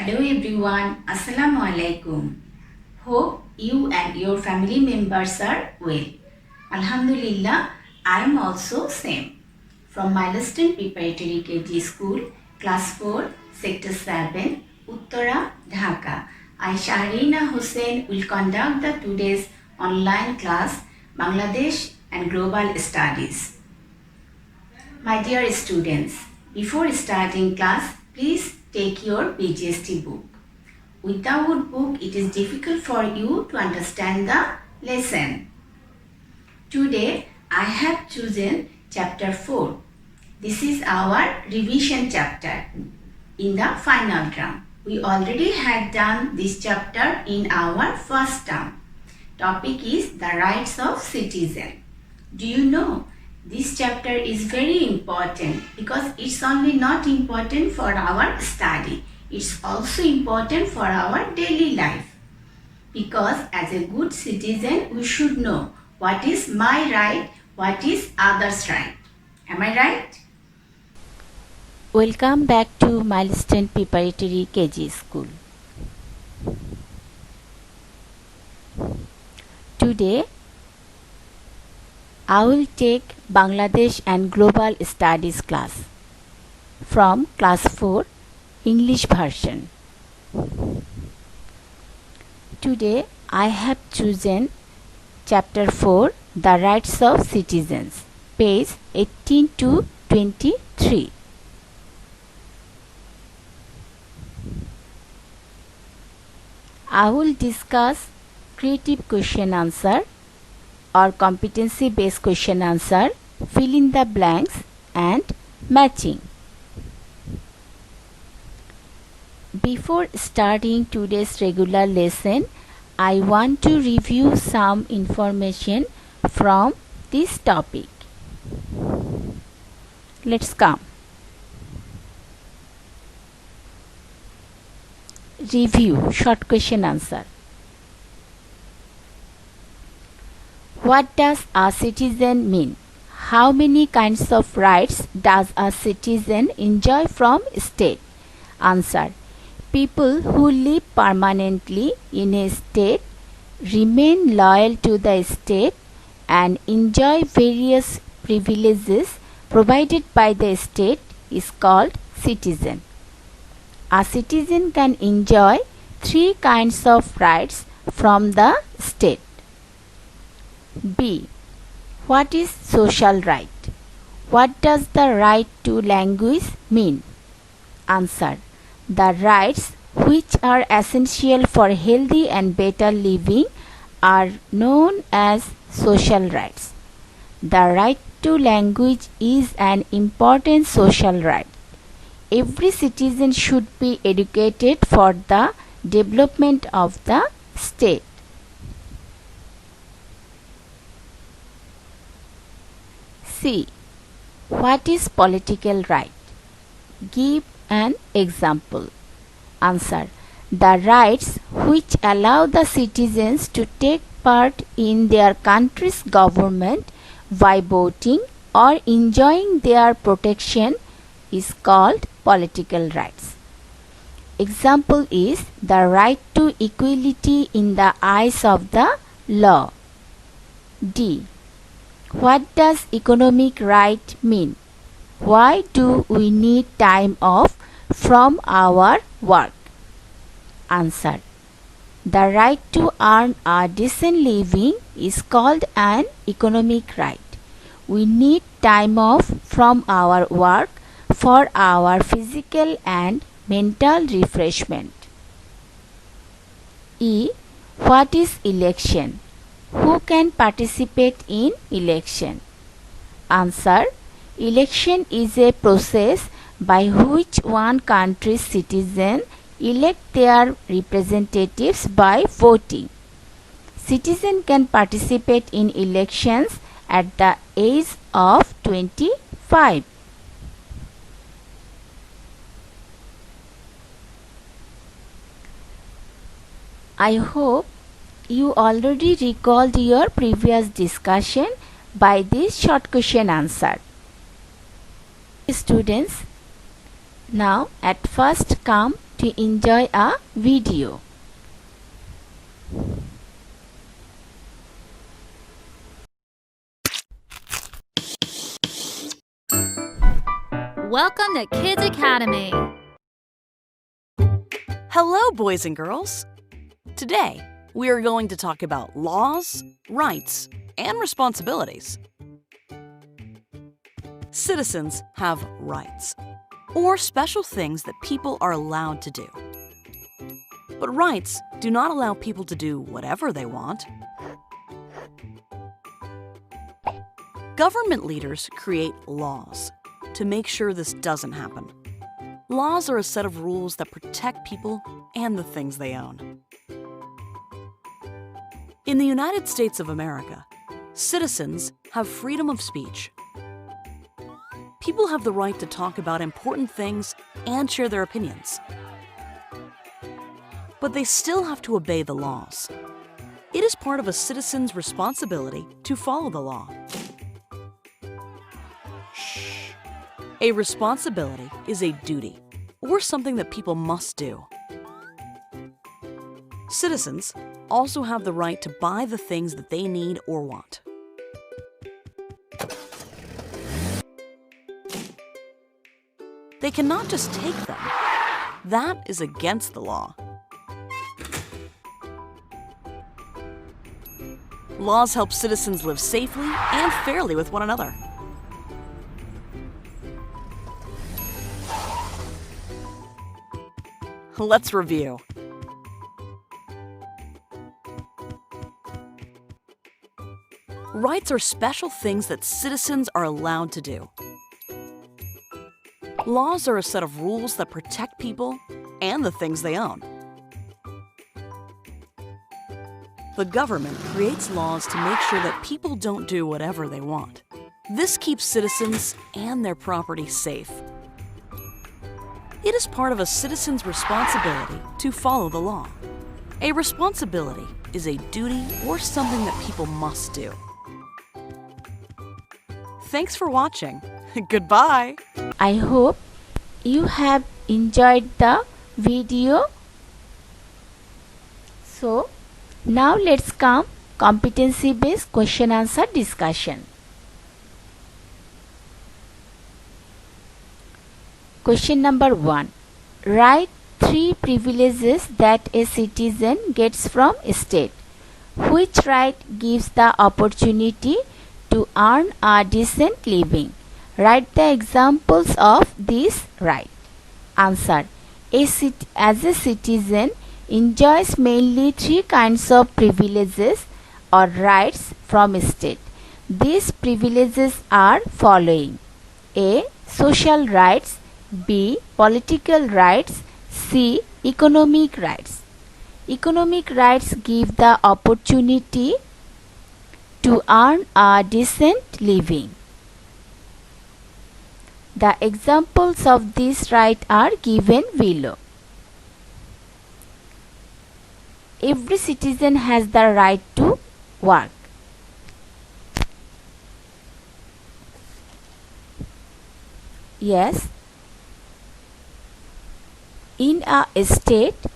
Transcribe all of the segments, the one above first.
Hello everyone, Assalamu alaikum. Hope you and your family members are well. Alhamdulillah, I am also same. From Milestone Preparatory KG School, Class 4, Sector 7, Uttara, Dhaka. I, Shahrina Hussain, will conduct the today's online class, Bangladesh and Global Studies. My dear students, before starting class, please take your BGST book. Without book, it is difficult for you to understand the lesson. Today, I have chosen chapter 4. This is our revision chapter in the final term. We already had done this chapter in our first term. Topic is the rights of citizen. Do you know? This chapter is very important because it's only not important for our study. It's also important for our daily life. Because as a good citizen, we should know what is my right, what is others' right. Am I right? Welcome back to Milestone Preparatory KG School. Today, I will take Bangladesh and Global Studies class from class 4 English version. Today, I have chosen chapter 4 The Rights of Citizens, page 18 to 23. I will discuss creative question answer or competency based question answer, fill in the blanks and matching. Before starting today's regular lesson, I want to review some information from this topic. Let's come. Review short question answer. What does a citizen mean? How many kinds of rights does a citizen enjoy from state? Answer. People who live permanently in a state, remain loyal to the state and enjoy various privileges provided by the state is called citizen. A citizen can enjoy 3 kinds of rights from the state. B. What is social right? What does the right to language mean? Answer. The rights which are essential for healthy and better living are known as social rights. The right to language is an important social right. Every citizen should be educated for the development of the state. C. What is political right? Give an example. Answer. The rights which allow the citizens to take part in their country's government by voting or enjoying their protection is called political rights. Example is the right to equality in the eyes of the law. D. What does economic right mean? Why do we need time off from our work? Answer. The right to earn a decent living is called an economic right. We need time off from our work for our physical and mental refreshment. E. What is election? Who can participate in election? Answer. Election is a process by which one country's citizens elect their representatives by voting. Citizens can participate in elections at the age of 25. I hope you already recalled your previous discussion by this short question answer. Students, now at first come to enjoy a video. Welcome to Kids Academy. Hello, boys and girls. Today, we are going to talk about laws, rights, and responsibilities. Citizens have rights, or special things that people are allowed to do. But rights do not allow people to do whatever they want. Government leaders create laws to make sure this doesn't happen. Laws are a set of rules that protect people and the things they own. In the United States of America, citizens have freedom of speech. People have the right to talk about important things and share their opinions. But they still have to obey the laws. It is part of a citizen's responsibility to follow the law. A responsibility is a duty, or something that people must do. Citizens also have the right to buy the things that they need or want. They cannot just take them. That is against the law. Laws help citizens live safely and fairly with one another. Let's review. Rights are special things that citizens are allowed to do. Laws are a set of rules that protect people and the things they own. The government creates laws to make sure that people don't do whatever they want. This keeps citizens and their property safe. It is part of a citizen's responsibility to follow the law. A responsibility is a duty or something that people must do. Thanks for watching. Goodbye. I hope you have enjoyed the video. So, now let's come competency based question answer discussion. Question number 1. Write 3 privileges that a citizen gets from state. Which right gives the opportunity to earn a decent living? Write the examples of this right. Answer. As a citizen enjoys mainly 3 kinds of privileges or rights from state. These privileges are following: A. Social rights, B. Political rights, C. Economic rights. Economic rights give the opportunity to earn a decent living. The examples of these rights are given below. Every citizen has the right to work. Yes. In a state,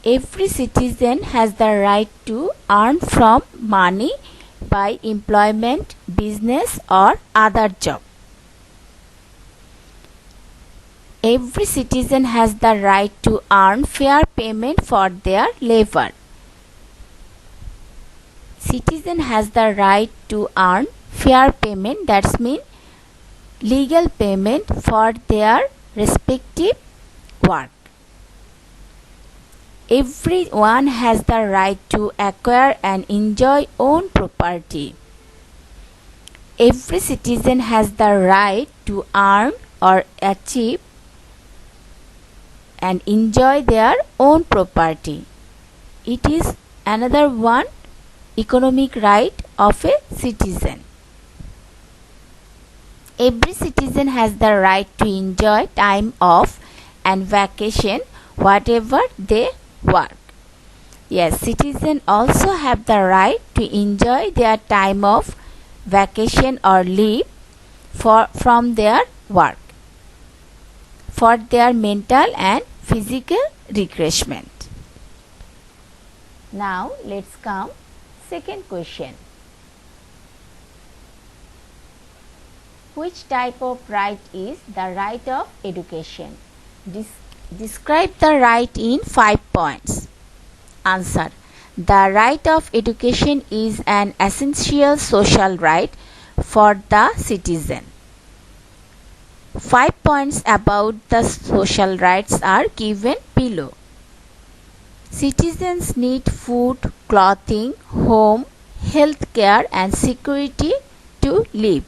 every citizen has the right to earn from money by employment, business or other job. Every citizen has the right to earn fair payment for their labor. Citizen has the right to earn fair payment, that means legal payment for their respective work. Everyone has the right to acquire and enjoy own property. Every citizen has the right to earn or achieve and enjoy their own property. It is another one economic right of a citizen. Every citizen has the right to enjoy time off and vacation whatever they work. Yes, citizens also have the right to enjoy their time off, vacation or leave from their work for their mental and physical refreshment. Now let's come second question. Which type of right is the right of education? Describe the right in 5 points. Answer. The right of education is an essential social right for the citizen. 5 points about the social rights are given below. Citizens need food, clothing, home, health care and security to live.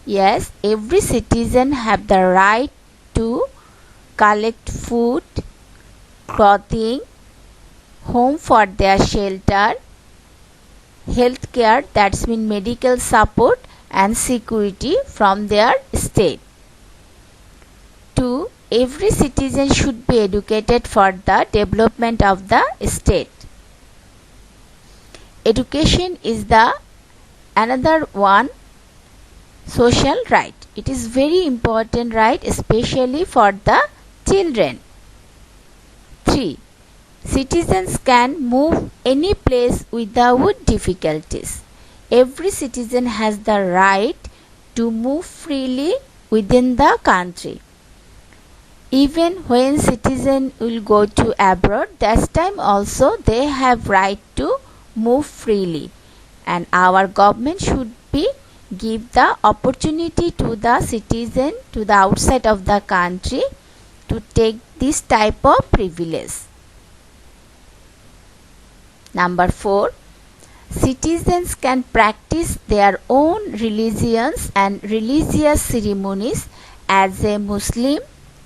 Yes, every citizen have the right to collect food, clothing, home for their shelter, health care, that's mean medical support and security from their state. 2. Every citizen should be educated for the development of the state. Education is the another one social right. It is very important right, especially for the children. 3. Citizens can move any place without difficulties. Every citizen has the right to move freely within the country. Even when citizen will go to abroad, that time also they have right to move freely, and our government should be give the opportunity to the citizen to the outside of the country to take this type of privilege. Number 4. Citizens can practice their own religions and religious ceremonies as a Muslim,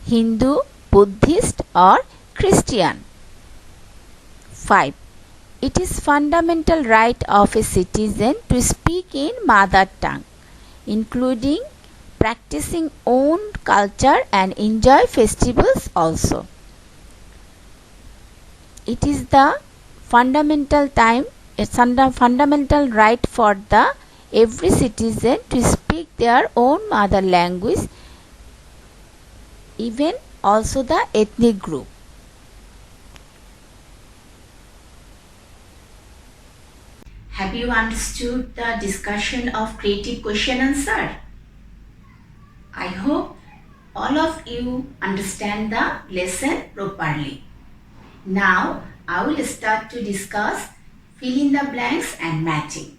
Hindu, Buddhist or Christian. 5. It is fundamental right of a citizen to speak in mother tongue, including practicing own culture and enjoy festivals also. It is the fundamental right for the every citizen to speak their own mother language, even also the ethnic group. Have you understood the discussion of creative question answer? I hope all of you understand the lesson properly. Now I will start to discuss fill in the blanks and matching.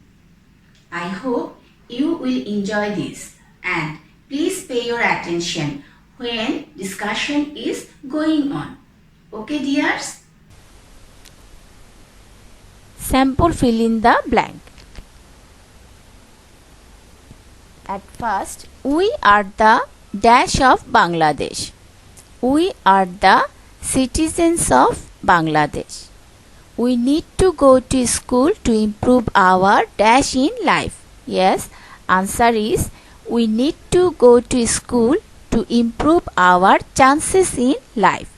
I hope you will enjoy this, and please pay your attention when discussion is going on. Okay dears? Sample fill in the blank. At first, we are the dash of Bangladesh. We are the citizens of Bangladesh. We need to go to school to improve our dash in life. Yes, answer is we need to go to school to improve our chances in life.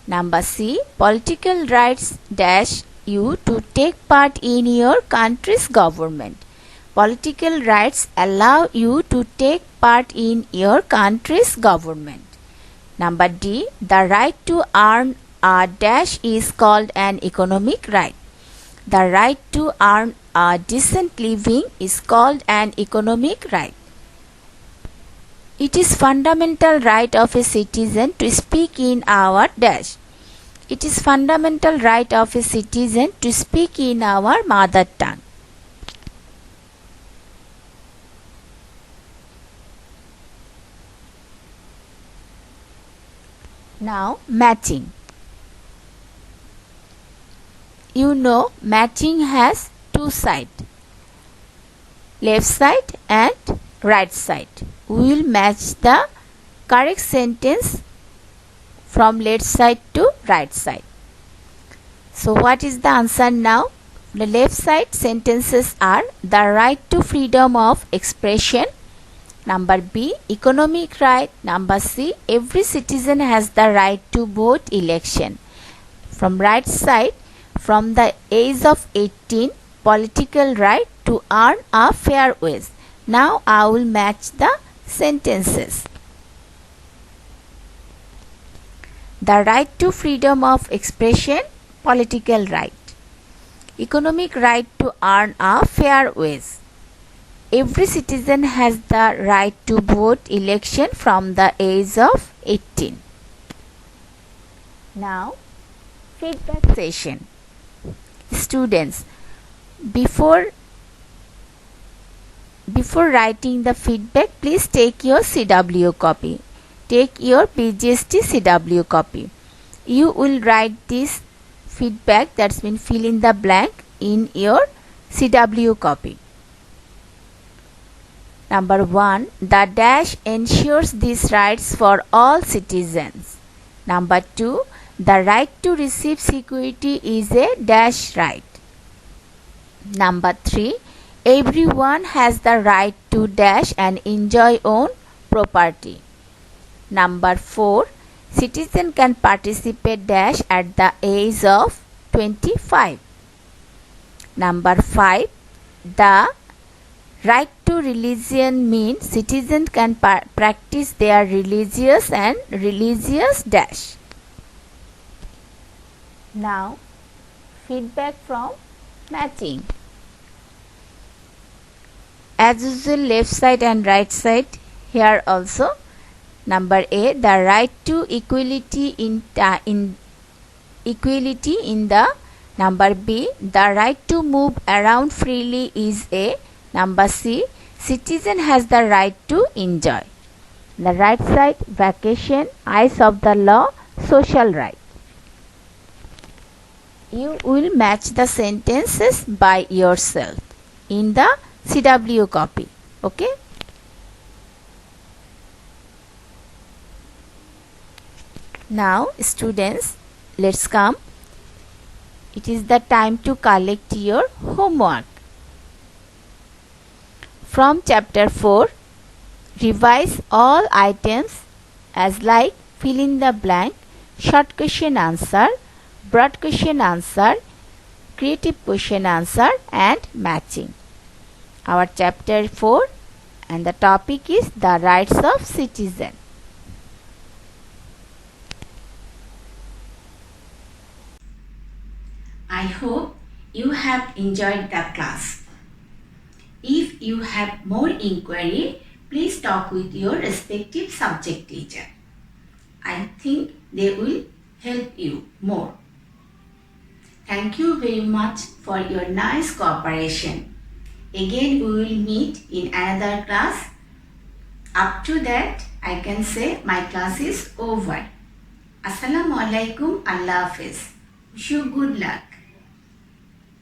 Number C. Political rights dash you to take part in your country's government. Political rights allow you to take part in your country's government. Number D. The right to earn a dash is called an economic right. The right to earn a decent living is called an economic right. It is fundamental right of a citizen to speak in our dash. It is fundamental right of a citizen to speak in our mother tongue. Now matching. You know matching has two sides, left side and right side. We will match the correct sentence from left side to right side. So what is the answer now? The left side sentences are the right to freedom of expression. Number B, economic right. Number C, every citizen has the right to vote election. From right side, from the age of 18, political right to earn a fair wage. Now I will match the sentences. The right to freedom of expression, political right. Economic right to earn a fair wage. Every citizen has the right to vote election from the age of 18. Now, feedback session. Students, before writing the feedback, please take your CW copy. Take your PGST CW copy. You will write this feedback, that's mean fill in the blank in your CW copy. Number 1. The dash ensures these rights for all citizens. Number 2. The right to receive security is a dash right. Number 3. Everyone has the right to dash and enjoy own property. Number 4. Citizen can participate dash at the age of 25. Number 5. The right to religion means citizens can practice their religious dash. Now, feedback from matching. As usual, left side and right side here also. Number A, the right to equality in the. Number B, the right to move around freely is A. Number C, citizen has the right to enjoy. The right side, vacation, eyes of the law, social right. You will match the sentences by yourself in the CW copy. Okay? Now, students, let's come. It is the time to collect your homework. From chapter 4, revise all items as like fill in the blank, short question answer, broad question answer, creative question answer and matching. Our chapter 4 and the topic is the rights of citizen. I hope you have enjoyed the class. If you have more inquiry, please talk with your respective subject teacher. I think they will help you more. Thank you very much for your nice cooperation. Again, we will meet in another class. Up to that, I can say my class is over. Assalamu alaikum, Allah Hafiz. Wish you good luck.